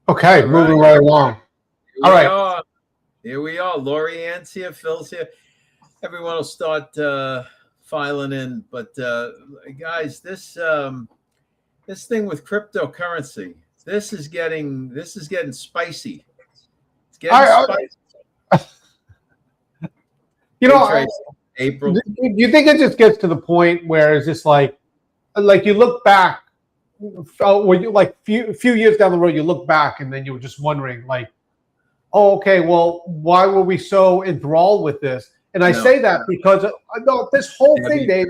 Okay, moving right along. All right. Here we are. Lori Ann's here. Phil's here. Everyone will start filing in. But guys, this thing with cryptocurrency, this is getting spicy. It's getting spicy. You know, April. Do you think it just gets to the point where it's just like you look back, when you like few years down the road, you look back and then you were just wondering, like, oh, okay, well, why were we so enthralled with this? And I say that because this whole thing, Dave.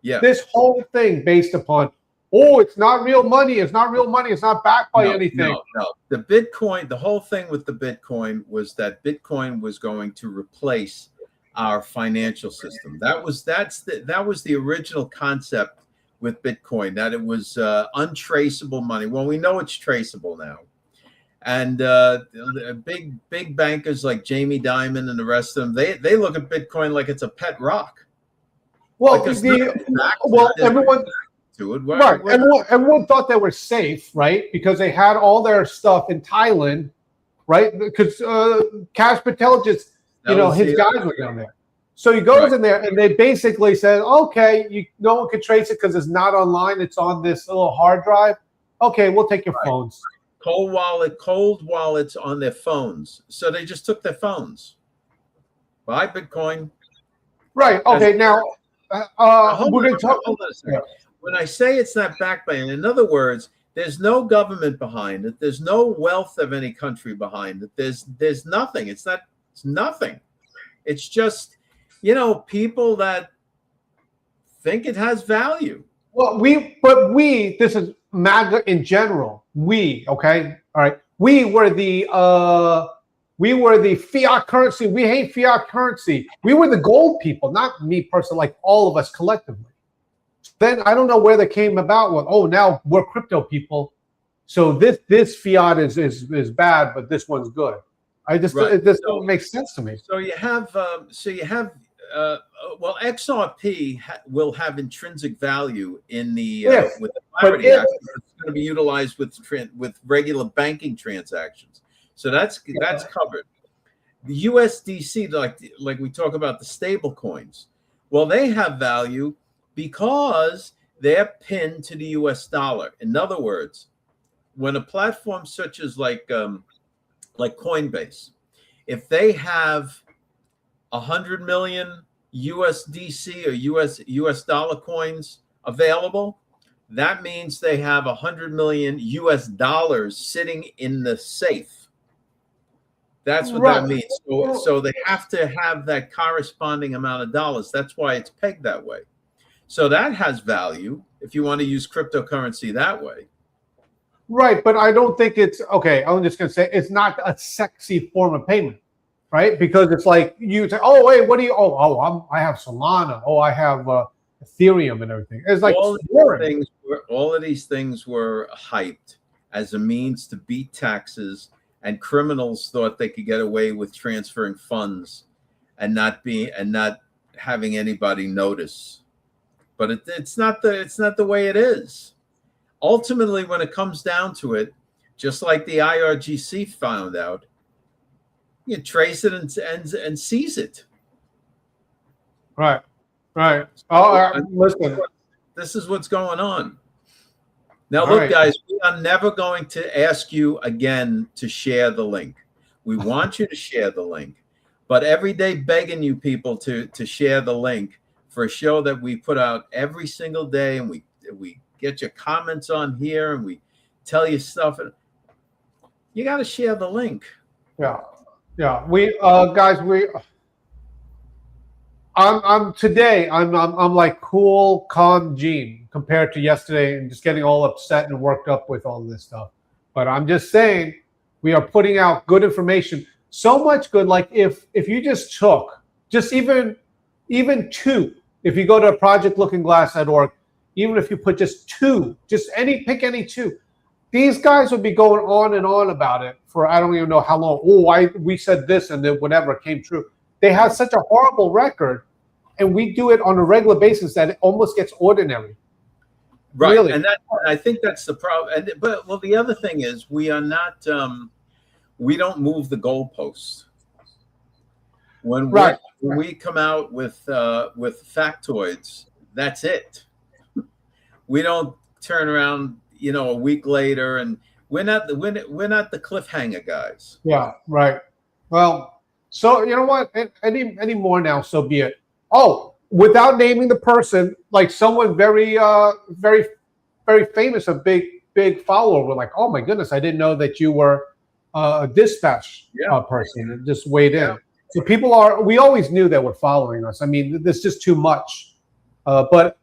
Yeah. This whole thing based upon, oh, it's not real money. It's not real money. It's not backed by anything. No. The Bitcoin, the whole thing with the Bitcoin was that Bitcoin was going to replace our financial system. That was the original concept with Bitcoin, that it was untraceable money. Well, we know it's traceable now. And big bankers like Jamie Dimon and the rest of them, they look at Bitcoin like it's a pet rock. Well, everyone thought they were safe, right? Because they had all their stuff in Thailand, right? Because Cash Patel just, his guys were down there. So he goes in there, and they basically said, okay, no one can trace it because it's not online. It's on this little hard drive. Okay, we'll take your phones. Cold wallets on their phones. So they just took their phones. Buy Bitcoin. Right. Okay. Now, we're going to talk. Hold on a second. When I say it's not backed by, in other words, there's no government behind it. There's no wealth of any country behind it. There's nothing. It's nothing. It's just, people that think it has value. Well, this is MAGA in general. Okay, all right. We were the fiat currency. We hate fiat currency. We were the gold people, not me personally, like all of us collectively. Then I don't know where they came about with, now we're crypto people. So this fiat is bad, but this one's good. It doesn't make sense to me. So you have XRP will have intrinsic value in the with the Clarity Act. It's going to be utilized with regular banking transactions. So that's covered. The USDC, like we talk about the stable coins, well, they have value because they're pinned to the US dollar. In other words, when a platform such as like Coinbase, if they have 100 million USDC or US dollar coins available, that means they have 100 million US dollars sitting in the safe. That's what that means. So they have to have that corresponding amount of dollars. That's why it's pegged that way. So that has value if you want to use cryptocurrency that way. Right, but I don't think it's okay. I'm just going to say it's not a sexy form of payment, right? Because it's like you say, "Oh, wait, what do you? I have Solana. I have Ethereum and everything." It's like all of these things were hyped as a means to beat taxes, and criminals thought they could get away with transferring funds and not having anybody notice. But it's not the way it is. Ultimately, when it comes down to it, just like the IRGC found out, you trace it and seize it. Right. Listen. This is what's going on. Now, look, guys, we are never going to ask you again to share the link. We want you to share the link, but every day begging you people to share the link for a show that we put out every single day, and we get your comments on here, and we tell you stuff. You got to share the link. Yeah. We guys, I'm like cool, calm Gene compared to yesterday, and just getting all upset and worked up with all this stuff. But I'm just saying, we are putting out good information. So much good. Like if you just took even two, if you go to projectlookinglass.org, even if you put just two, pick any two, these guys would be going on and on about it for I don't even know how long. We said this and then whatever came true. they have such a horrible record, and we do it on a regular basis that it almost gets ordinary. Right, Really. and I think that's the problem. But the other thing is we are not. We don't move the goalposts. When we come out with factoids, that's it. We don't turn around, a week later, and we're not the cliffhanger guys. Yeah, right. Well, so you know what? Any more now? So be it. Oh, without naming the person, like someone very, very, very famous, a big follower. We're like, oh my goodness, I didn't know that you were a dispatch person, and just weighed in. So we always knew that were following us. I mean, there's just too much. But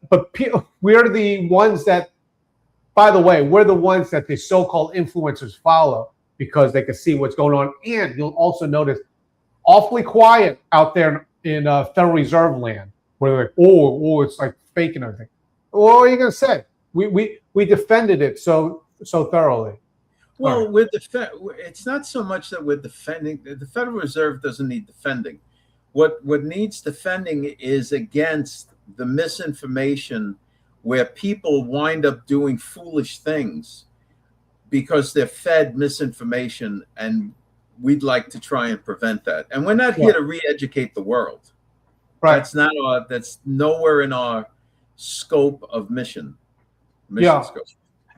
we're the ones that, by the way, we're the ones that the so-called influencers follow because they can see what's going on. And you'll also notice awfully quiet out there in Federal Reserve land, where they're like, oh, it's like fake and everything. What are you going to say? We defended it so thoroughly. Well, it's not so much that we're defending. The Federal Reserve doesn't need defending. What needs defending is against the misinformation, where people wind up doing foolish things because they're fed misinformation, and we'd like to try and prevent that. And we're not here to re-educate the world. Right. That's nowhere in our scope of mission scope.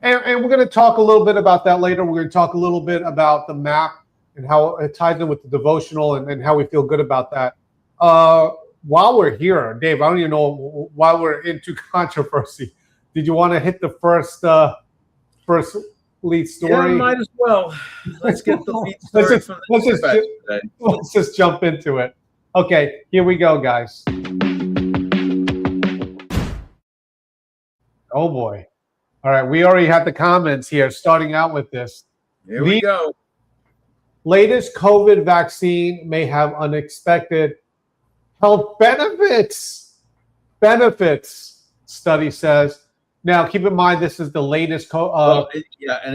And we're going to talk a little bit about that later. We're going to talk a little bit about the map and how it ties in with the devotional and how we feel good about that. While we're here, Dave, I don't even know why we're into controversy. Did you want to hit the first lead story? Yeah, might as well. Let's get the lead story from the dispatch today. Let's just jump into it. Okay, here we go, guys. Oh boy. All right, we already had the comments here starting out with this. Here we go. Latest COVID vaccine may have unexpected health benefits. Study says. Now, keep in mind, this is the latest. And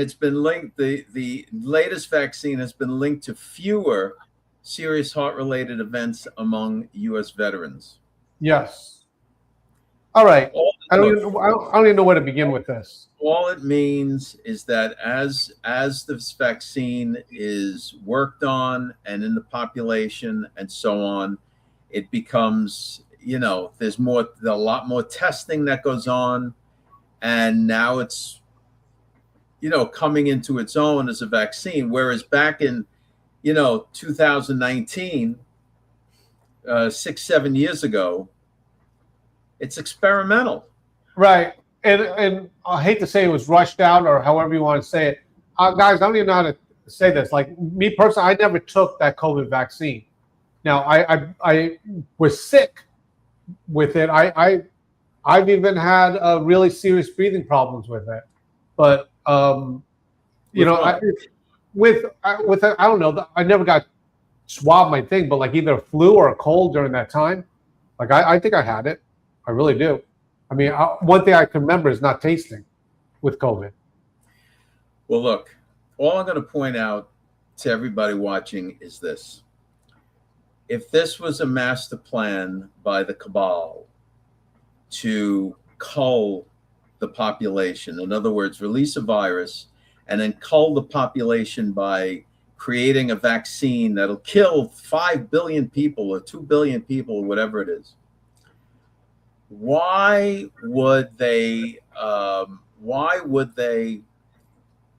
it's been linked. The latest vaccine has been linked to fewer serious heart-related events among U.S. veterans. Yes. All right. I don't even know where to begin with this. All it means is that as this vaccine is worked on and in the population and so on, it becomes, there's a lot more testing that goes on, and now it's, coming into its own as a vaccine. Whereas back in, 2019, 6-7 years ago, it's experimental. Right. And I hate to say it was rushed out or however you want to say it. Guys, I don't even know how to say this. Like me personally, I never took that COVID vaccine. Now, I was sick with it. I've even had really serious breathing problems with it. But, I don't know. I never got swabbed my thing, but like either a flu or a cold during that time. Like I think I had it. I really do. I mean, one thing I can remember is not tasting with COVID. Well, look, all I'm going to point out to everybody watching is this. If this was a master plan by the cabal to cull the population, in other words, release a virus and then cull the population by creating a vaccine that'll kill 5 billion people or 2 billion people or whatever it is, why would they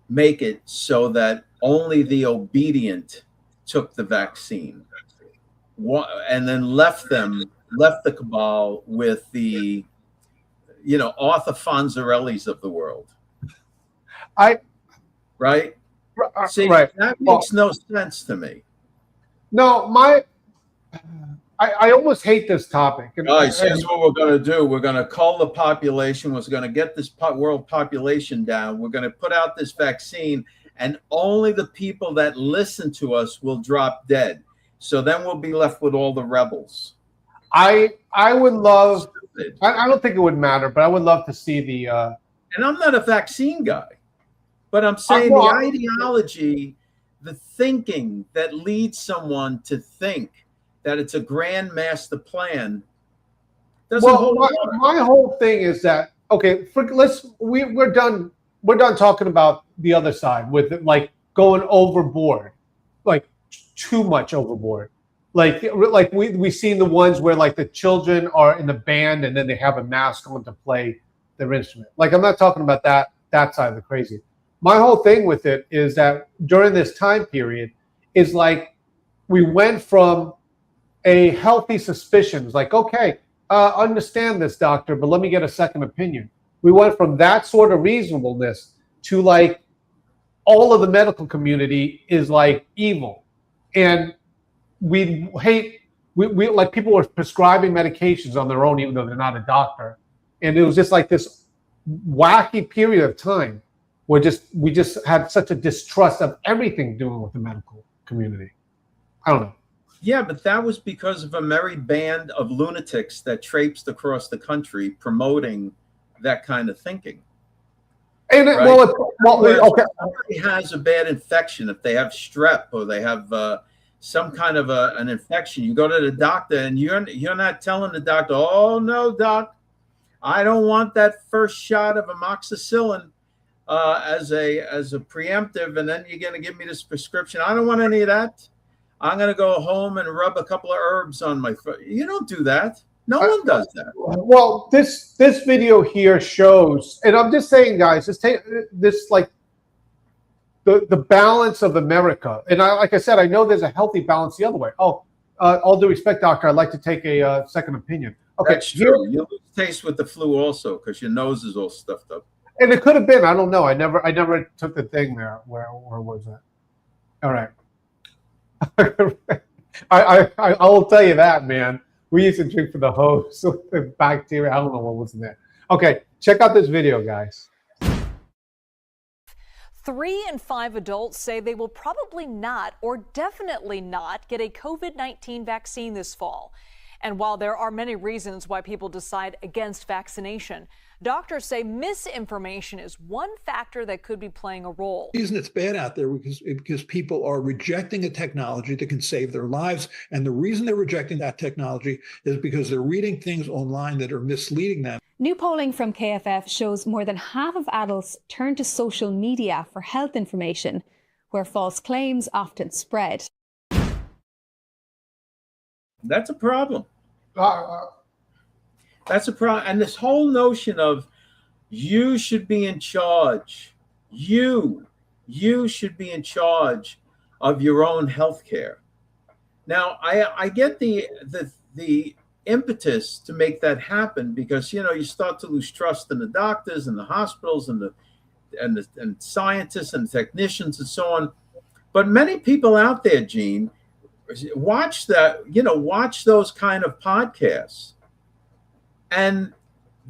make it so that only the obedient took the vaccine, and then left the cabal with the Arthur Fonzarellis of the world? Right? See, right. That makes no sense to me. No, I almost hate this topic. Guys, here's what we're going to do. We're going to cull the population. We're going to get this world population down. We're going to put out this vaccine, and only the people that listen to us will drop dead. So then we'll be left with all the rebels. I would love. I don't think it would matter, but I would love to see the. And I'm not a vaccine guy, but I'm saying the ideology, the thinking that leads someone to think that it's a grand master plan doesn't Well, hold water. my whole thing is that, okay, we're done. We're done talking about the other side with it, like going overboard, like too much overboard. Like we seen the ones where like the children are in the band and then they have a mask on to play their instrument. Like, I'm not talking about that side of the crazy. My whole thing with it is that during this time period is like we went from a healthy suspicions, like, okay, understand this, doctor, but let me get a second opinion. We went from that sort of reasonableness to like all of the medical community is like evil, and we hate we like people were prescribing medications on their own even though they're not a doctor, and it was just like this wacky period of time where we just had such a distrust of everything doing with the medical community. I don't know. Yeah, but that was because of a merry band of lunatics that traipsed across the country promoting that kind of thinking. And right? Okay. Somebody has a bad infection, if they have strep or they have some kind of an infection, you go to the doctor and you're not telling the doctor, oh no, doc, I don't want that first shot of amoxicillin as a preemptive, and then you're going to give me this prescription. I don't want any of that. I'm going to go home and rub a couple of herbs on my foot. You don't do that. No one does that. Well, this video here shows, and I'm just saying, guys, just take this like the balance of America. And like I said, I know there's a healthy balance the other way. Oh, all due respect, doctor, I'd like to take a second opinion. Okay, that's true. You lose taste with the flu also because your nose is all stuffed up. And it could have been. I don't know. I never took the thing there. Where was it? All right. I will tell you that, man. We used to drink for the hose with the bacteria. I don't know what was in there. Okay, check out this video, guys. 3 in 5 adults say they will probably not or definitely not get a COVID-19 vaccine this fall. And while there are many reasons why people decide against vaccination, doctors say misinformation is one factor that could be playing a role. The reason it's bad out there because people are rejecting a technology that can save their lives. And the reason they're rejecting that technology is because they're reading things online that are misleading them. New polling from KFF shows more than half of adults turn to social media for health information, where false claims often spread. That's a problem. That's a problem. And this whole notion of you should be in charge. You should be in charge of your own health care. Now, I get the impetus to make that happen because, you start to lose trust in the doctors and the hospitals and the scientists and technicians and so on. But many people out there, Gene, watch those kind of podcasts, and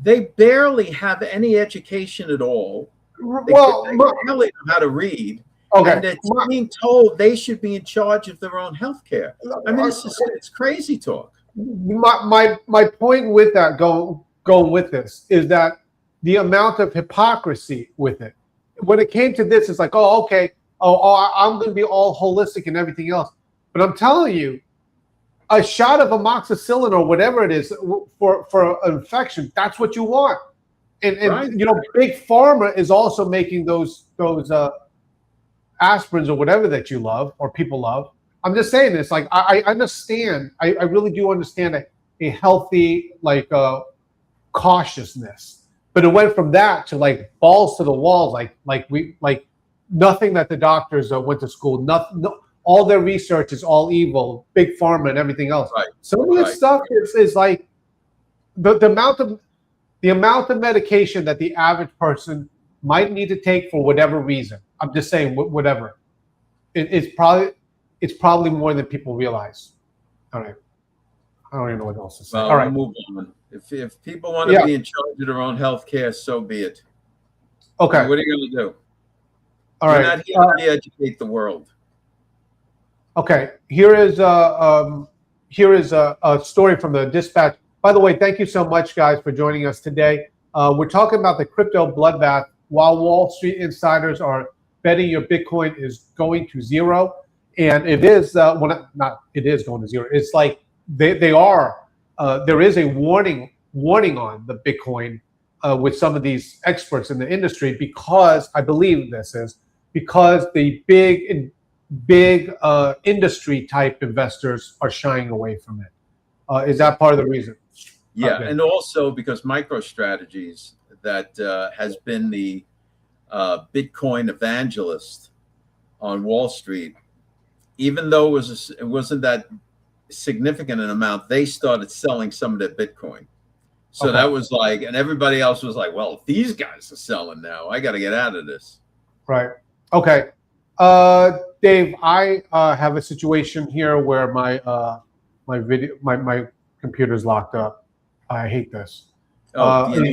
they barely have any education at all. They barely know how to read. Okay. And they're being told they should be in charge of their own health care. I mean, it's crazy talk. My point with that, going with this, is that the amount of hypocrisy with it. When it came to this, it's like, oh, okay, I'm going to be all holistic and everything else. But I'm telling you, a shot of amoxicillin or whatever it is for an infection, that's what you want. And right. Big Pharma is also making those aspirins or whatever that you love or people love. I'm just saying this, like, I understand. I really do understand a healthy, cautiousness. But it went from that to like balls to the walls, like nothing that the doctors went to school, nothing. All their research is all evil, big pharma and everything else. Right. Some of this stuff is like the amount of medication that the average person might need to take for whatever reason. I'm just saying, whatever. It's probably more than people realize. All right. I don't even know what else to say. Well, all right. We'll move on. If people want to be in charge of their own health care, so be it. Okay. What are you going to do? All You're right. not here to educate the world. Okay, here is a story from the Dispatch. By the way, thank you so much, guys, for joining us today. We're talking about the crypto bloodbath while Wall Street insiders are betting your Bitcoin is going to zero, and it is it is going to zero. It's like they are. There is a warning on the Bitcoin with some of these experts in the industry, because I believe this is because the big industry type investors are shying away from it. Is that part of the reason? Yeah, and also because MicroStrategies, that has been the Bitcoin evangelist on Wall Street, even though it wasn't that significant an amount, they started selling some of their Bitcoin. So that was like, and everybody else was like, well, if these guys are selling now, I got to get out of this. Right. Okay. Dave, I have a situation here where my computer's locked up. I hate this. Oh, are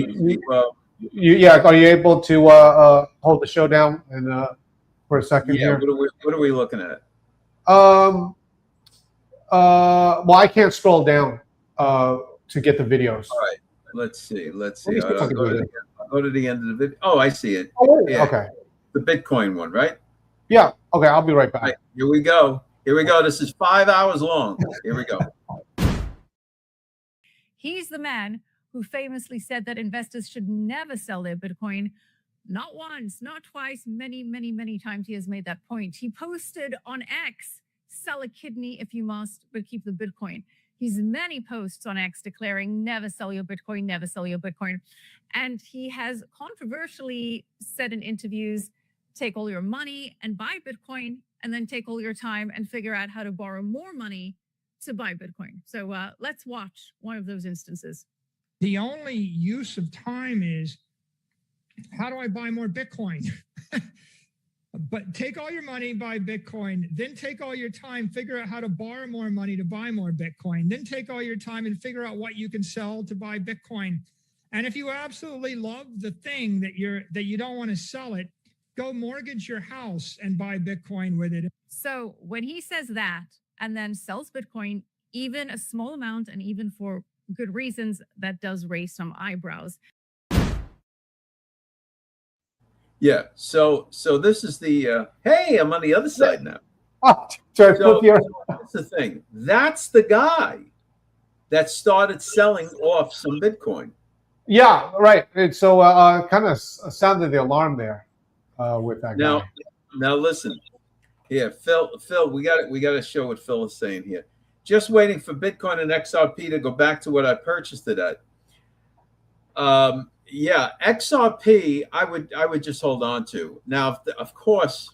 you able to hold the show down and for a second here? What are we looking at? Well, I can't scroll down to get the videos. All right, let's see. I'll go to the end of the video. Oh, I see it. Yeah. Okay. The Bitcoin one, right? Yeah. Okay, I'll be right back. Right, here we go. This is 5 hours long. Here we go. He's the man who famously said that investors should never sell their Bitcoin. Not once, not twice, many, many, many times he has made that point. He posted on X, sell a kidney if you must, but keep the Bitcoin. He's many posts on X declaring, never sell your Bitcoin, never sell your Bitcoin. And he has controversially said in interviews, take all your money and buy Bitcoin, and then take all your time and figure out how to borrow more money to buy Bitcoin. So let's watch one of those instances. The only use of time is, how do I buy more Bitcoin? But take all your money, buy Bitcoin, then take all your time, figure out how to borrow more money to buy more Bitcoin, then take all your time and figure out what you can sell to buy Bitcoin. And if you absolutely love the thing that you don't want to sell it, go mortgage your house and buy Bitcoin with it. So when he says that and then sells Bitcoin, even a small amount and even for good reasons, that does raise some eyebrows. Yeah. So this is the hey, I'm on the other side now. That's the thing. That's the guy that started selling off some Bitcoin. Yeah, right. And so kind of sounded the alarm there with that guy. Now listen. Here, Phil, we got to show what Phil is saying here. Just waiting for Bitcoin and XRP to go back to what I purchased it at. Yeah, XRP, I would just hold on to. Now, of course,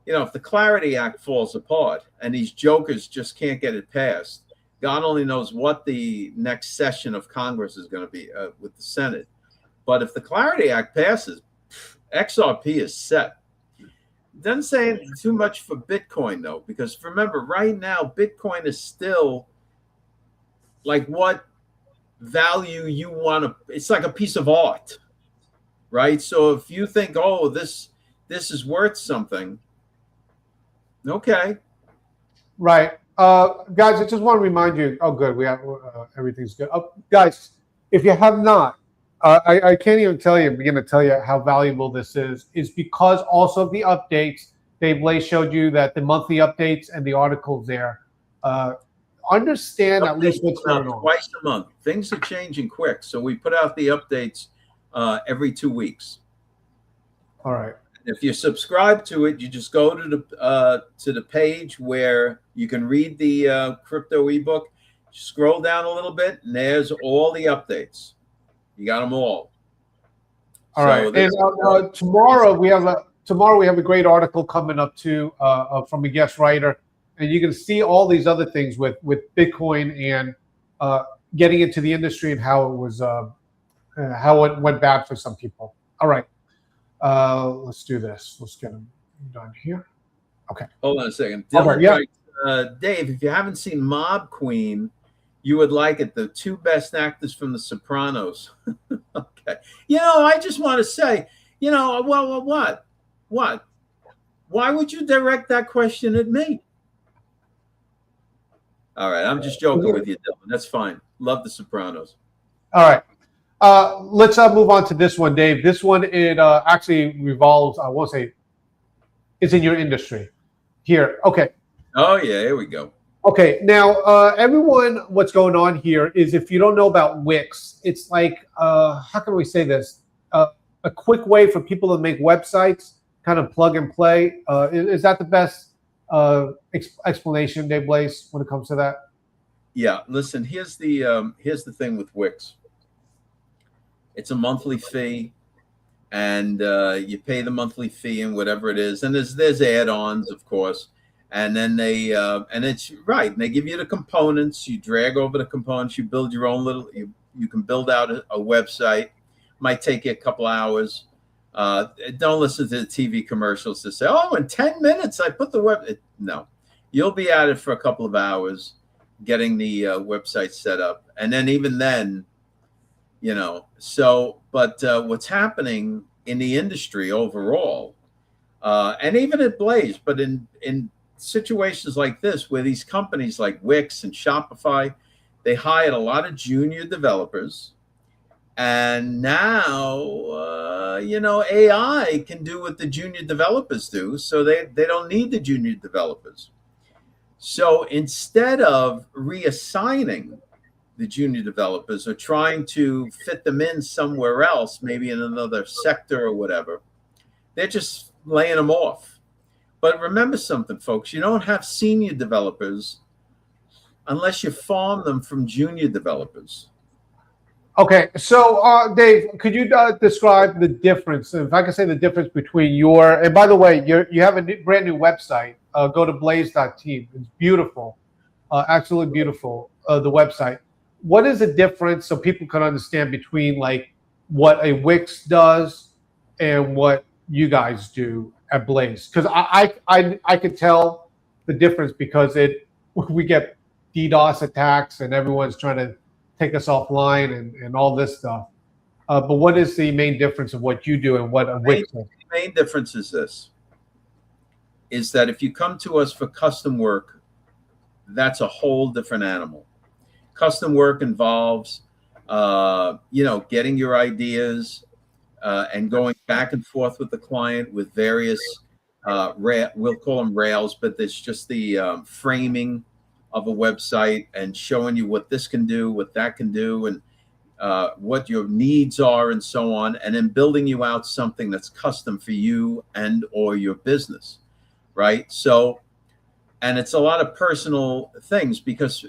if the Clarity Act falls apart and these jokers just can't get it passed, God only knows what the next session of Congress is going to be with the Senate. But if the Clarity Act passes, XRP is set. Doesn't say too much for Bitcoin, though, because remember, right now, Bitcoin is still like what value you want to, it's like a piece of art, right? So if you think, oh, this is worth something, okay. Right. Guys, I just want to remind you, oh, good, we have everything's good. Guys, if you have not, I can't even begin to tell you how valuable this is because also of the updates. Dave Lay showed you that the monthly updates and the articles there. Understand at least what's going on. Twice a month. Things are changing quick. So we put out the updates every 2 weeks. All right. If you subscribe to it, you just go to the page where you can read the crypto ebook. Scroll down a little bit, and there's all the updates. You got them all. All right. And tomorrow we have a great article coming up too from a guest writer, and you can see all these other things with Bitcoin and getting into the industry and how it was how it went bad for some people. All right. Let's do this. Let's get them done here. Okay. Hold on a second. Dylan writes, Dave, if you haven't seen Mob Queen, you would like it. The two best actors from The Sopranos. Okay. I just want to say, what? Why would you direct that question at me? All right. I'm just joking with you, Dylan. That's fine. Love The Sopranos. All right. Let's move on to this one, Dave. This one, it actually revolves, I won't say, it's in your industry. Here. Okay. Oh, yeah. Here we go. Okay, now everyone, what's going on here is if you don't know about Wix, it's like how can we say this? A quick way for people to make websites, kind of plug and play. Is that the best explanation, Dave Blaze, when it comes to that? Yeah, listen, here's the thing with Wix. It's a monthly fee, and you pay the monthly fee and whatever it is, and there's add-ons, of course, and then they and it's right, and they give you the components. You drag over the components, you build your own little. You can build out a website. Might take you a couple hours. Don't listen to the TV commercials to say, "Oh, in 10 minutes I put the web." No, you'll be at it for a couple of hours, getting the website set up, and then even then, you know. So, but what's happening in the industry overall, and even at Blaze, but in situations like this, where these companies like Wix and Shopify, they hired a lot of junior developers. And now, AI can do what the junior developers do. So they don't need the junior developers. So instead of reassigning the junior developers or trying to fit them in somewhere else, maybe in another sector or whatever, they're just laying them off. But remember something, folks, you don't have senior developers unless you farm them from junior developers. Okay, so Dave, could you describe the difference, if I can say the difference between your, and by the way, you have a brand new website. Go to blaze.team. It's beautiful, absolutely beautiful, the website. What is the difference so people can understand between like what a Wix does and what you guys do at Blaze? Because I could tell the difference because we get DDoS attacks and everyone's trying to take us offline and all this stuff. But what is the main difference of what you do and what a Wix does? The main difference is this, is that if you come to us for custom work, that's a whole different animal. Custom work involves, getting your ideas and going back and forth with the client with various, we'll call them rails, but there's just the framing of a website and showing you what this can do, what that can do, and what your needs are and so on, and then building you out something that's custom for you and or your business, right? So, and it's a lot of personal things because,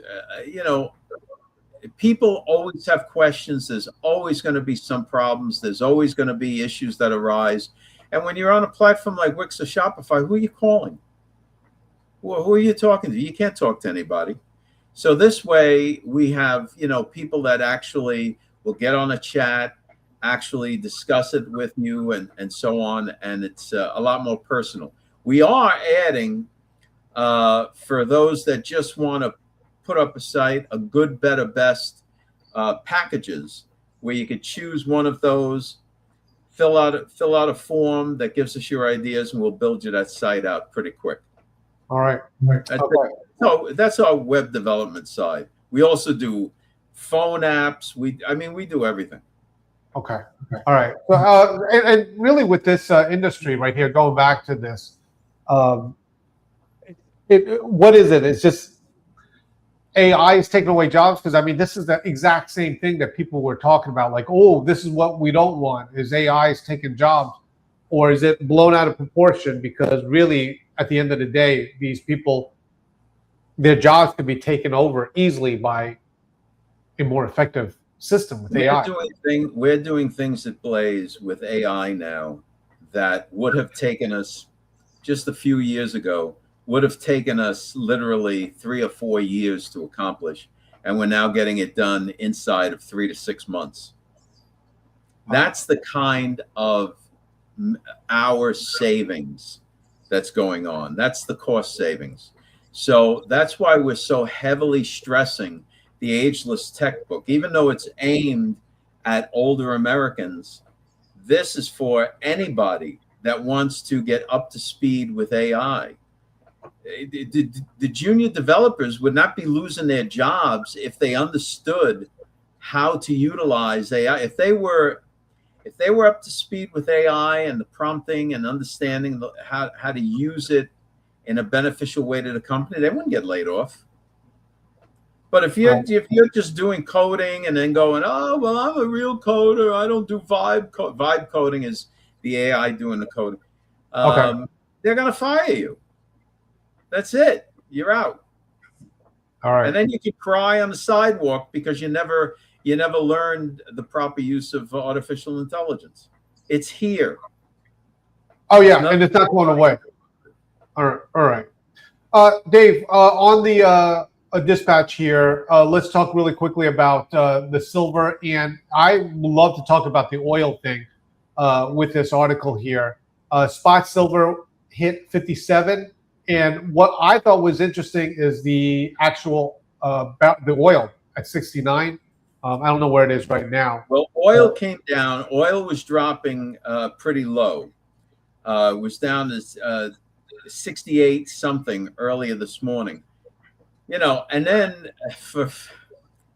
people always have questions. There's always going to be some problems. There's always going to be issues that arise. And when you're on a platform like Wix or Shopify, who are you calling? Well, who are you talking to? You can't talk to anybody. So this way we have, people that actually will get on a chat, actually discuss it with you and so on. And it's a lot more personal. We are adding, for those that just want to put up a site, a good, better, best packages where you could choose one of those, fill out a form that gives us your ideas, and we'll build you that site out pretty quick. All right. So that's our web development side. We also do phone apps. We do everything. Okay. All right. So, and really with this industry right here, going back to this, what is it? It's just AI is taking away jobs? Because this is the exact same thing that people were talking about. Like, oh, this is what we don't want. Is AI is taking jobs, or is it blown out of proportion? Because really, at the end of the day, these people, their jobs could be taken over easily by a more effective system with AI. We're doing things at Blaze with AI now that would have taken us just a few years ago, would have taken us literally 3 or 4 years to accomplish. And we're now getting it done inside of 3 to 6 months. That's the kind of hour savings that's going on. That's the cost savings. So that's why we're so heavily stressing the Ageless Tech book. Even though it's aimed at older Americans, this is for anybody that wants to get up to speed with AI. The junior developers would not be losing their jobs if they understood how to utilize AI. If they were up to speed with AI and the prompting and understanding how to use it in a beneficial way to the company, they wouldn't get laid off. But if you're just doing coding and then going, oh well, I'm a real coder, I don't do vibe coding is the AI doing the coding. They're gonna fire you. That's it. You're out. All right. And then you can cry on the sidewalk because you never learned the proper use of artificial intelligence. It's here. Oh yeah, and it's not going away. All right. Dave, on the dispatch here, let's talk really quickly about the silver, and I would love to talk about the oil thing with this article here. Spot silver hit 57, and what I thought was interesting is the actual the oil at 69. I don't know where it is right now. Well, oil came down. Oil was dropping pretty low. It was down to 68 something earlier this morning. And then for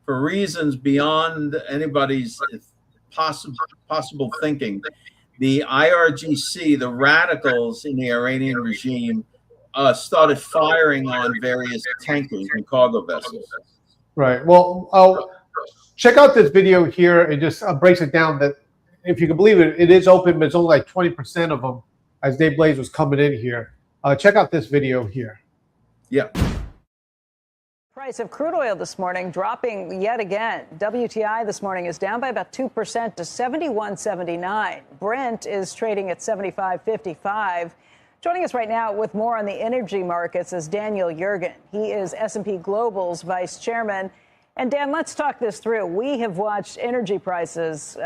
reasons beyond anybody's possible thinking, the IRGC, the radicals in the Iranian regime, started firing on various tankers and cargo vessels. Right. Well, check out this video here. It just breaks it down that, if you can believe it, it is open, but it's only like 20% of them as Dave Blaze was coming in here. Check out this video here. Yeah. Price of crude oil this morning dropping yet again. WTI this morning is down by about 2% to 71.79. Brent is trading at 75.55. Joining us right now with more on the energy markets is Daniel Yergin. He is S&P Global's vice chairman. And Dan, let's talk this through. We have watched energy prices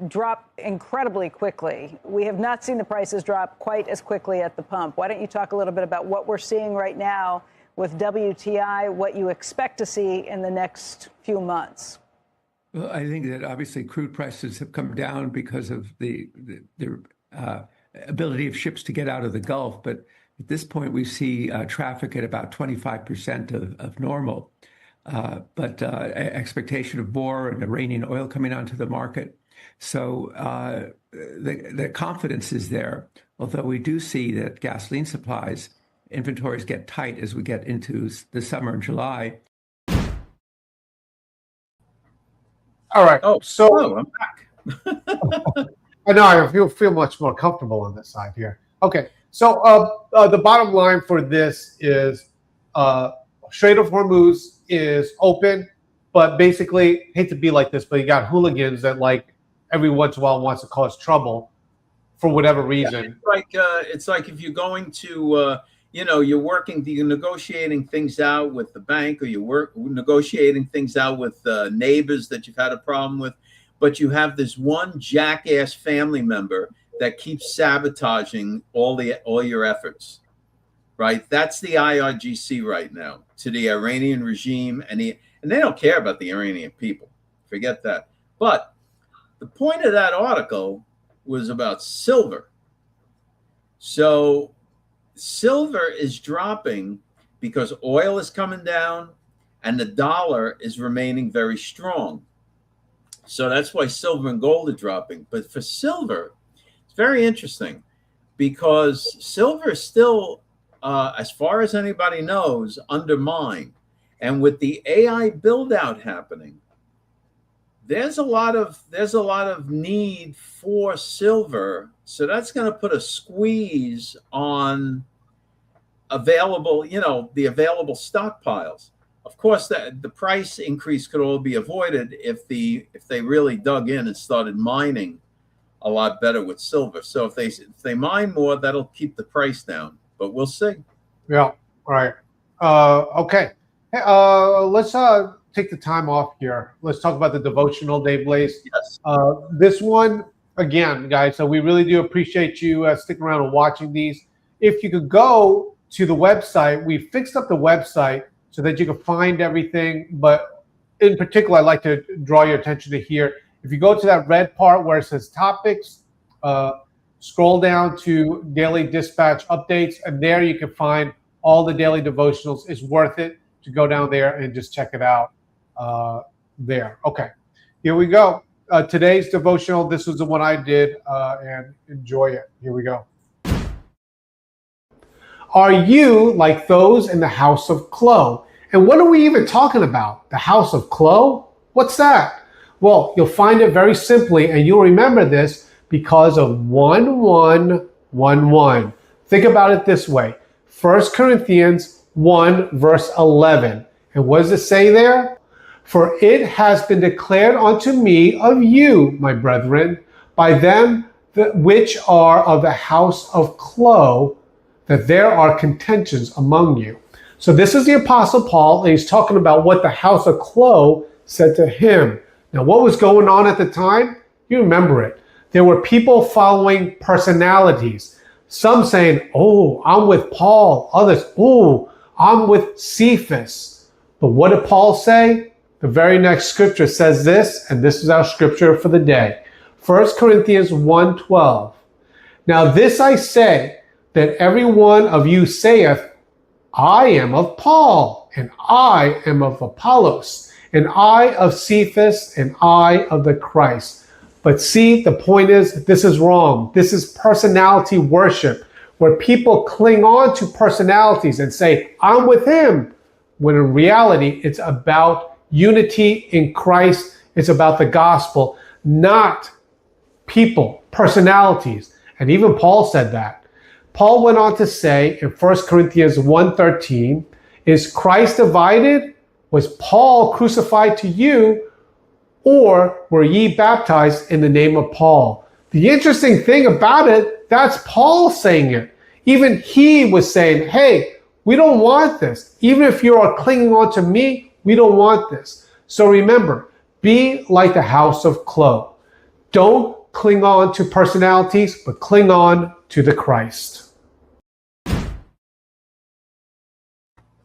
drop incredibly quickly. We have not seen the prices drop quite as quickly at the pump. Why don't you talk a little bit about what we're seeing right now with WTI, what you expect to see in the next few months? Well, I think that obviously crude prices have come down because of the ability of ships to get out of the Gulf. But at this point, we see traffic at about 25% of normal. But expectation of more and Iranian oil coming onto the market. So the confidence is there, although we do see that gasoline supplies, inventories get tight as we get into the summer in July. All right. So I'm back. I know I feel much more comfortable on this side here. Okay. So the bottom line for this is Strait of Hormuz is open, but basically, hate to be like this, but you got hooligans that like every once in a while wants to cause trouble for whatever reason. Yeah, it's like if you're going to you're negotiating things out with the bank, or you're negotiating things out with neighbors that you've had a problem with, but you have this one jackass family member that keeps sabotaging all your efforts. Right, that's the IRGC right now to the Iranian regime, and they don't care about the Iranian people. Forget that. But the point of that article was about silver. So silver is dropping because oil is coming down and the dollar is remaining very strong. So that's why silver and gold are dropping. But for silver, it's very interesting because silver is still, as far as anybody knows, undermined. And with the AI build out happening, there's a lot of need for silver. So that's going to put a squeeze on the available stockpiles. Of course, the price increase could all be avoided if they really dug in and started mining a lot better with silver. So if they mine more, that'll keep the price down. But we'll see. Yeah. All right. Okay. Hey, let's take the time off here. Let's talk about the devotional, Dave Blaze. Yes. This one, again, guys, so we really do appreciate you sticking around and watching these. If you could go to the website, we fixed up the website so that you can find everything. But in particular, I'd like to draw your attention to here. If you go to that red part where it says topics, scroll down to daily dispatch updates, and there you can find all the daily devotionals. It's worth it to go down there and just check it out there. Okay, here we go. Today's devotional, this was the one I did, and enjoy it. Here we go. Are you like those in the house of Chloe And what are we even talking about? The house of Chloe? What's that? Well, you'll find it very simply, and you'll remember this because of 1111. Think about it this way. 1 Corinthians 1 verse 11. And what does it say there? For it has been declared unto me of you, my brethren, by them which are of the house of Chloe, that there are contentions among you. So this is the Apostle Paul, and he's talking about what the house of Chloe said to him. Now, what was going on at the time? You remember it. There were people following personalities. Some saying, oh, I'm with Paul. Others, oh, I'm with Cephas. But what did Paul say? The very next scripture says this, and this is our scripture for the day. 1 Corinthians 1:12. Now this I say, that every one of you saith, I am of Paul, and I am of Apollos, and I of Cephas, and I of the Christ. But see, the point is, this is wrong. This is personality worship, where people cling on to personalities and say, I'm with him, when in reality, it's about unity in Christ. It's about the gospel, not people, personalities. And even Paul said that. Paul went on to say in 1 Corinthians 1:13, is Christ divided? Was Paul crucified to you? Or were ye baptized in the name of Paul? The interesting thing about it, that's Paul saying it. Even he was saying, hey, we don't want this. Even if you are clinging on to me, we don't want this. So remember, be like the house of Chloe. Don't cling on to personalities, but cling on to the Christ.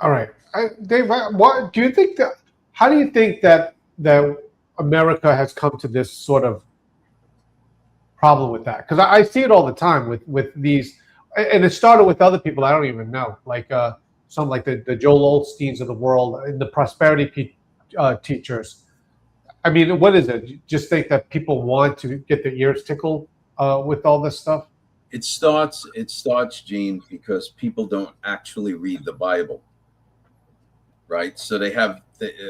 All right, Dave. What do you think that? How do you think that America has come to this sort of problem with that? Because I see it all the time with these, and it started with other people I don't even know, like some like the Joel Osteens of the world and the prosperity teachers. I mean, what is it? You just think that people want to get their ears tickled with all this stuff? It starts, Gene, because people don't actually read the Bible, right? So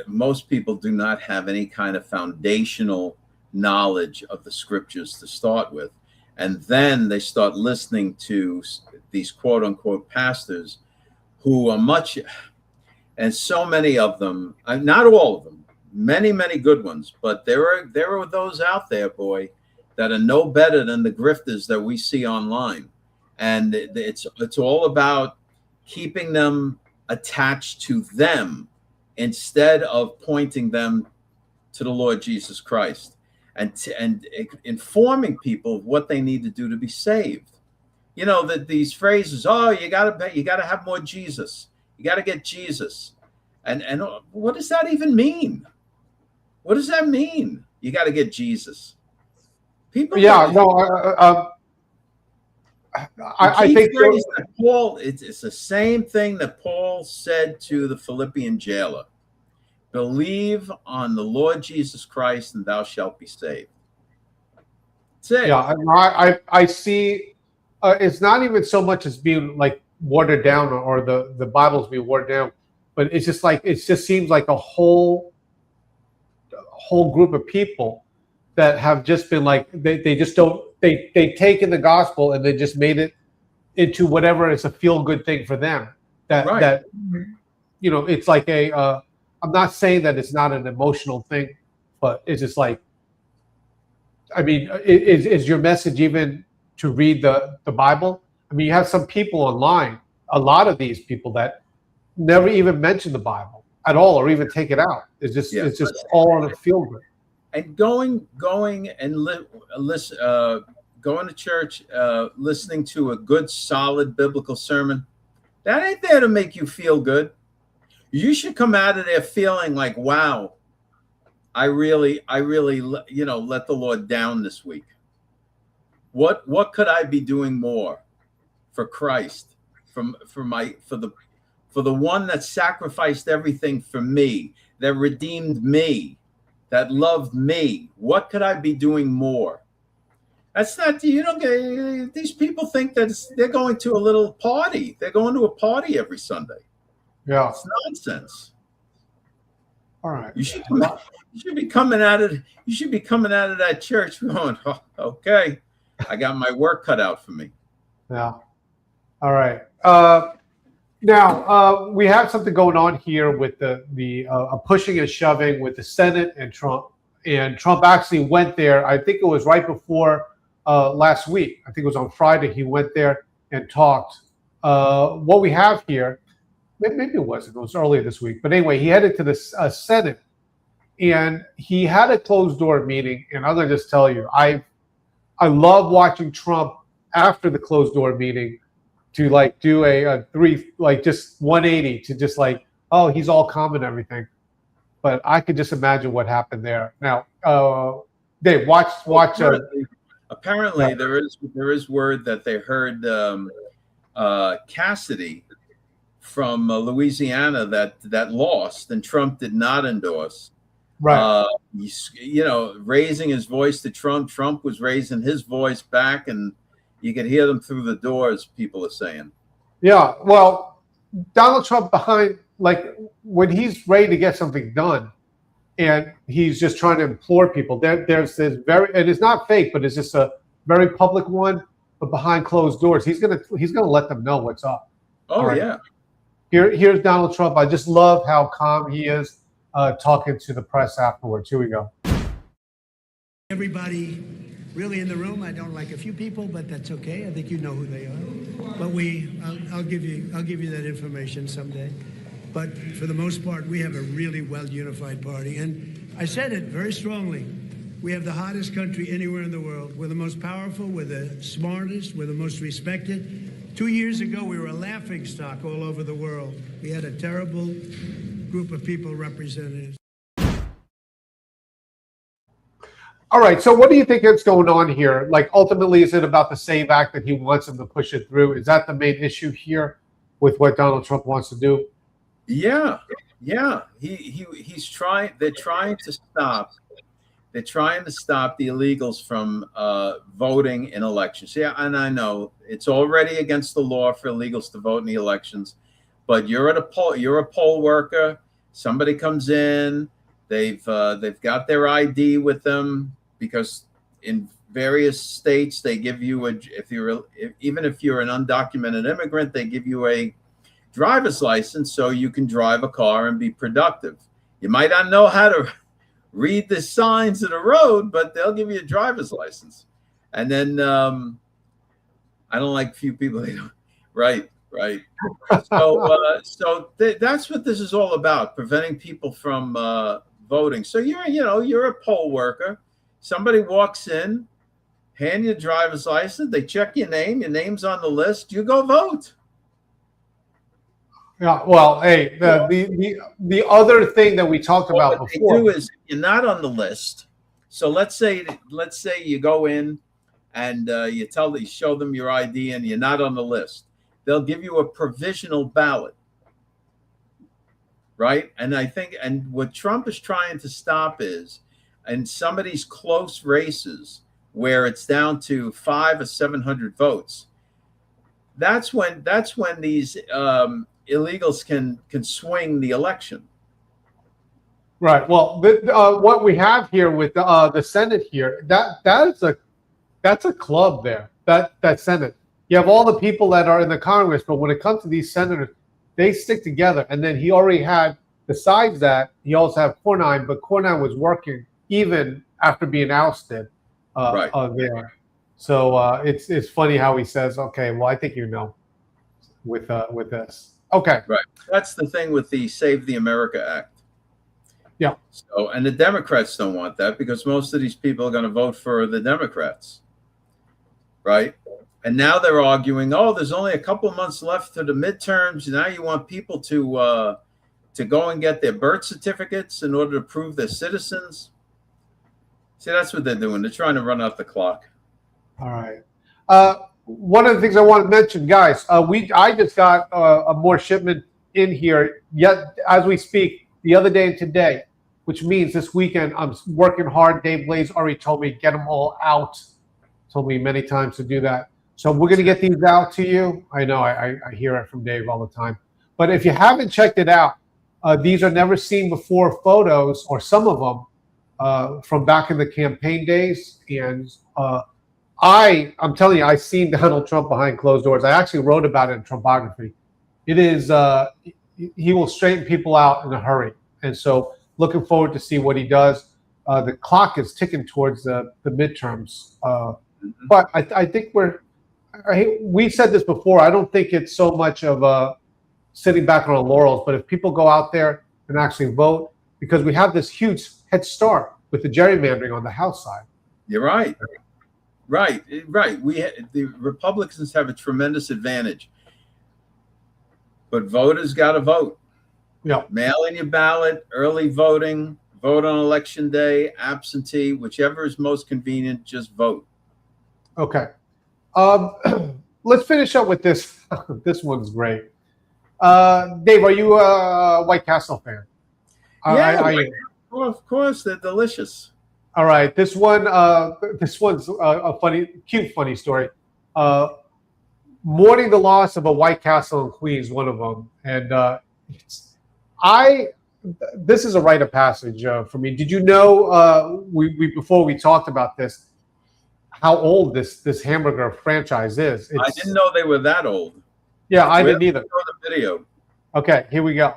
most people do not have any kind of foundational knowledge of the scriptures to start with. And then they start listening to these quote unquote pastors who are and so many of them, not all of them, many good ones, but there are those out there, boy, that are no better than the grifters that we see online. And it's all about keeping them attached to them instead of pointing them to the Lord Jesus Christ and informing people of what they need to do to be saved. You know, that these phrases, oh, you gotta have more Jesus. You gotta get Jesus. And what does that even mean? What does that mean? You got to get Jesus. People. Yeah, no. I think that Paul. It's the same thing that Paul said to the Philippian jailer: "Believe on the Lord Jesus Christ, and thou shalt be saved." That's it. Yeah, I see. It's not even so much as being like watered down or the Bible's being watered down, but it's just like it just seems like a whole group of people that have just been like they just don't they take in the gospel and they just made it into whatever is a feel good thing for them. That you know, it's like I'm not saying that it's not an emotional thing, but it's just like, I mean, is your message even to read the Bible? I mean, you have some people online, a lot of these people that never even mention the Bible at all, or even take it out. It's just all on a feel good. And going and listen, going to church, listening to a good, solid biblical sermon, that ain't there to make you feel good. You should come out of there feeling like, wow, I really, you know, let the Lord down this week. What could I be doing more for Christ, for the one that sacrificed everything for me, that redeemed me, that loved me? What could I be doing more? That's not, you know, these people think that they're going to a little party. They're going to a party every Sunday. Yeah. It's nonsense. All right. You should be coming out of that church going, oh, okay, I got my work cut out for me. Yeah. All right. Now we have something going on here with the pushing and shoving with the Senate and Trump. And Trump actually went there. I think it was right before last week. I think it was on Friday. He went there and talked. What we have here, maybe it wasn't. It was earlier this week. But anyway, he headed to the Senate, and he had a closed door meeting. And I'm gonna just tell you, I love watching Trump after the closed door meeting to like do a just 180 to just like, oh, he's all calm and everything. But I could just imagine what happened there. Now, Dave, watch. Apparently, there is word that they heard Cassidy from Louisiana that lost, and Trump did not endorse. Right. Raising his voice to Trump. Trump was raising his voice back, and you could hear them through the doors, people are saying. Yeah, well, Donald Trump behind, like when he's ready to get something done and he's just trying to implore people, there's this and it's not fake, but it's just a very public one, but behind closed doors, he's gonna let them know what's up. Oh, right. Yeah. Here's Donald Trump. I just love how calm he is talking to the press afterwards. Here we go. Everybody really in the room. I don't like a few people, but that's okay. I think you know who they are. But I'll give you that information someday. But for the most part, we have a really well unified party. And I said it very strongly. We have the hottest country anywhere in the world. We're the most powerful. We're the smartest. We're the most respected. 2 years ago, we were a laughingstock all over the world. We had a terrible group of people represented us. All right. So what do you think is going on here? Like, ultimately, is it about the SAVE Act that he wants them to push it through? Is that the main issue here with what Donald Trump wants to do? Yeah. He's trying. They're trying to stop. They're trying to stop the illegals from voting in elections. Yeah, and I know it's already against the law for illegals to vote in the elections. But you're at a poll. You're a poll worker. Somebody comes in. They've got their ID with them, because in various states they give you even if you're an undocumented immigrant, they give you a driver's license so you can drive a car and be productive. You might not know how to read the signs of the road, but they'll give you a driver's license. And then I don't like few people. They don't. Right. So that's what this is all about: preventing people from voting. So you're a poll worker. Somebody walks in, hand you a driver's license, they check your name, your name's on the list, you go vote. Yeah, well, hey, the other thing that we talked about before. What they do is, you're not on the list. So let's say you go in and you show them your ID and you're not on the list. They'll give you a provisional ballot. Right. And what Trump is trying to stop is, in some of these close races where it's down to 500 or 700 votes, that's when these illegals can swing the election. Right. Well, what we have here with the Senate here, that's a club there. That Senate. You have all the people that are in the Congress, but when it comes to these senators, they stick together. And then he already had, besides that, he also had Cornyn, but Cornyn was working even after being ousted there. So it's funny how he says, okay, well, I think with this. Okay. Right. That's the thing with the Save the America Act. Yeah. So, and the Democrats don't want that, because most of these people are going to vote for the Democrats. Right. And now they're arguing, oh, there's only a couple of months left to the midterms. Now you want people to go and get their birth certificates in order to prove they're citizens. See, that's what they're doing. They're trying to run out the clock. All right. One of the things I want to mention, guys, I just got a more shipment in here yet as we speak, the other day and today, which means this weekend I'm working hard. Dave Blaze already told me get them all out. Told me many times to do that. So we're going to get these out to you. I know I hear it from Dave all the time. But if you haven't checked it out, These are never seen before photos, or some of them, from back in the campaign days. And I'm telling you, I've seen Donald Trump behind closed doors. I actually wrote about it in Trumpography. It is, he will straighten people out in a hurry. And so looking forward to see what he does. The clock is ticking towards the midterms. But I think we said this before, I don't think it's so much of a sitting back on our laurels, but if people go out there and actually vote, because we have this huge head start with the gerrymandering on the House side. You're right. Right. The Republicans have a tremendous advantage. But voters got to vote. Yeah. Mail in your ballot, early voting, vote on election day, absentee, whichever is most convenient, just vote. Okay. Let's finish up with this. This one's great. Dave, are you a White Castle fan? Yeah, of course, they're delicious. All right, this one's a funny story. Mourning the loss of a White Castle in Queens, one of them, and this is a rite of passage for me. Did you know before we talked about this, how old this hamburger franchise is? I didn't know they were that old. Yeah, I didn't either. The video. Okay, here we go.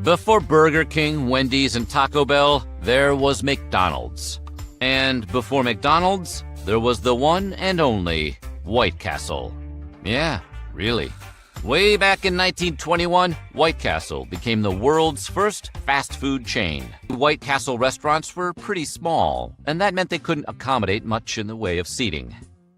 Before Burger King, Wendy's, and Taco Bell, there was McDonald's. And before McDonald's, there was the one and only White Castle. Yeah, really. Way back in 1921, White Castle became the world's first fast food chain. White Castle restaurants were pretty small, and that meant they couldn't accommodate much in the way of seating.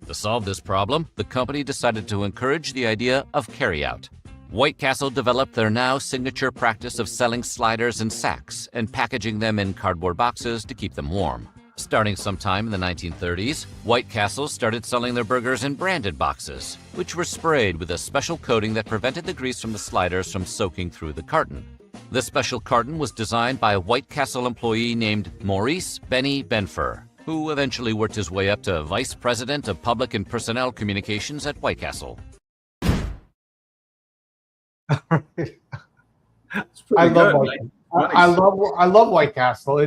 To solve this problem, the company decided to encourage the idea of carryout. White Castle developed their now signature practice of selling sliders in sacks and packaging them in cardboard boxes to keep them warm. Starting sometime in the 1930s, White Castle started selling their burgers in branded boxes, which were sprayed with a special coating that prevented the grease from the sliders from soaking through the carton. This special carton was designed by a White Castle employee named Maurice Benny Benfer, who eventually worked his way up to Vice President of Public and Personnel Communications at White Castle. I love White Castle.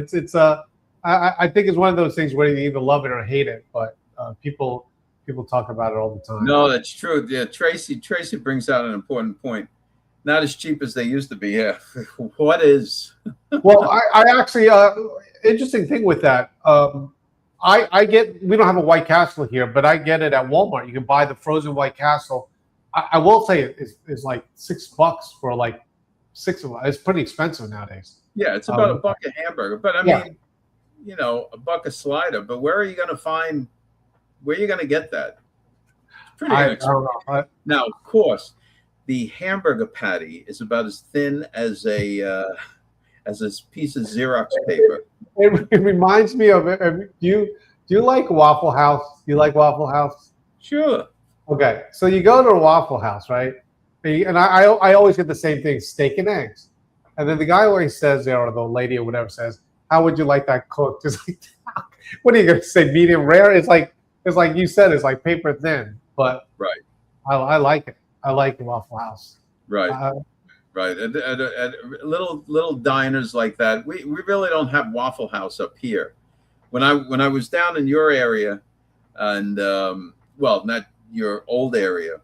I think it's one of those things where you either love it or hate it, but people talk about it all the time. No, that's true. Yeah, Tracy brings out an important point. Not as cheap as they used to be. Yeah, what is? Well, I actually interesting thing with that. We don't have a White Castle here, but I get it at Walmart. You can buy the frozen White Castle. I will say it's like $6 for like 6 of them. It's pretty expensive nowadays. Yeah, it's about $1 a hamburger, but I mean, $1 a slider. But where are you going to get that? It's pretty inexpensive. Now, of course, the hamburger patty is about as thin as a piece of Xerox paper. It reminds me of it. Do you like Waffle House? Do you like Waffle House? Sure. Okay, so you go to a Waffle House, right? And I always get the same thing: steak and eggs. And then the guy always says, or the lady or whatever says, "How would you like that cooked?" It's like, what are you gonna say? Medium rare? It's like you said. It's like paper thin. But right, I like it. I like the Waffle House. Right. Right. At little diners like that, we really don't have Waffle House up here. When I was down in your area, and not your old area,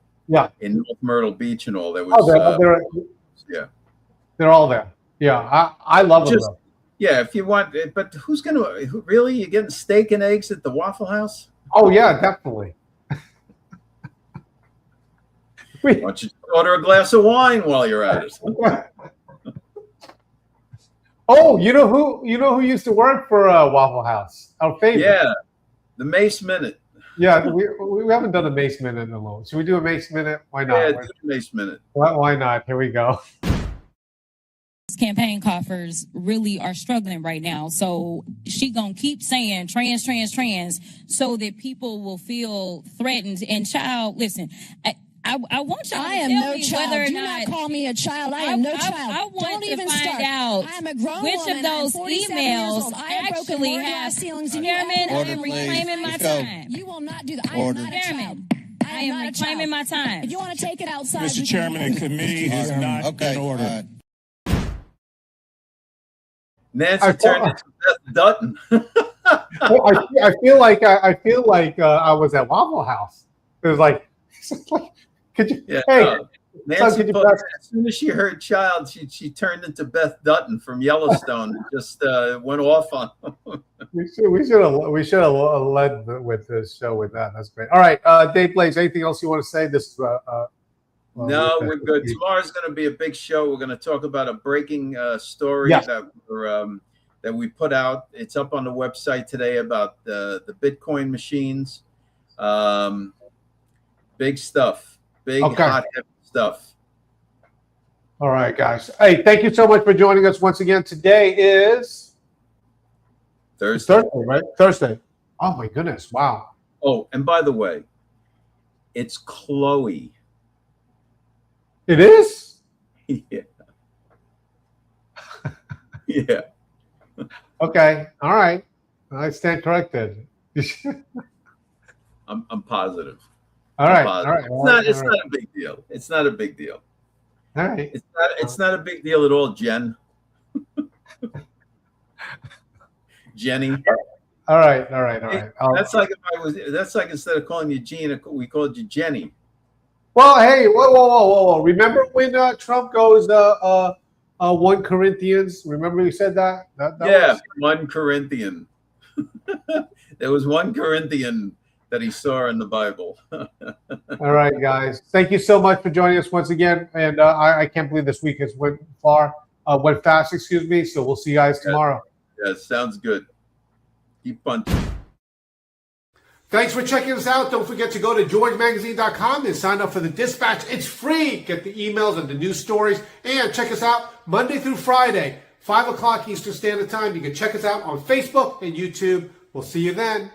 in North Myrtle Beach and all, there was they're all there. Yeah, I love them. Though. Yeah, if you want, but really? You're getting steak and eggs at the Waffle House? Oh yeah, definitely. Why don't you order a glass of wine while you're at it? Oh, you know who used to work for Waffle House? Our favorite. Yeah, the Mace Minute. Yeah, we haven't done a Mace Minute in a long. Should we do a Mace Minute? Why not? Yeah, do the Mace Minute. Why not? Here we go. Campaign coffers really are struggling right now. So she gonna keep saying trans, so that people will feel threatened. And child, listen, I want y'all to tell me whether or not. Do not call me a child. I am no child. I want Don't even find start. out I am a grown which woman. of those emails actually have ceilings. Chairman, I'm reclaiming my time. You will not do that. I am not a child. I I am reclaiming my time. If you want to take it outside, Mr. Chairman, the committee is not in order. Nancy turned into Beth Dutton. I feel like I was at Waffle House. It was like, could you? Yeah, hey, Nancy, son, as soon as she heard "child," she turned into Beth Dutton from Yellowstone. And just went off on them. we should have led with this show with that. That's great. All right, Dave Blaze, anything else you want to say? This no, we're good. Tomorrow's going to be a big show. We're going to talk about a breaking story that we put out. It's up on the website today about the Bitcoin machines. Big stuff. Big, hot, heavy stuff. All right, guys. Hey, thank you so much for joining us once again. Today is Thursday, right? Thursday. Oh, my goodness. Wow. Oh, and by the way, it's Chloe. It is? Yeah. Yeah. Okay. All right. I stand corrected. I'm positive. All right. All right. It's not a big deal. It's not a big deal. All right. It's not a big deal at all, Jen. Jenny. All right. That's like instead of calling you Gene, we called you Jenny. Well, hey, whoa. Remember when Trump goes 1 Corinthians? Remember he said that? Yeah, 1 Corinthian. There was 1 Corinthian that he saw in the Bible. All right, guys. Thank you so much for joining us once again. And I can't believe this week has went fast, excuse me. So we'll see you guys tomorrow. Yes, sounds good. Keep punching. Thanks for checking us out. Don't forget to go to georgemagazine.com and sign up for the Dispatch. It's free. Get the emails and the news stories. And check us out Monday through Friday, 5 o'clock Eastern Standard Time. You can check us out on Facebook and YouTube. We'll see you then.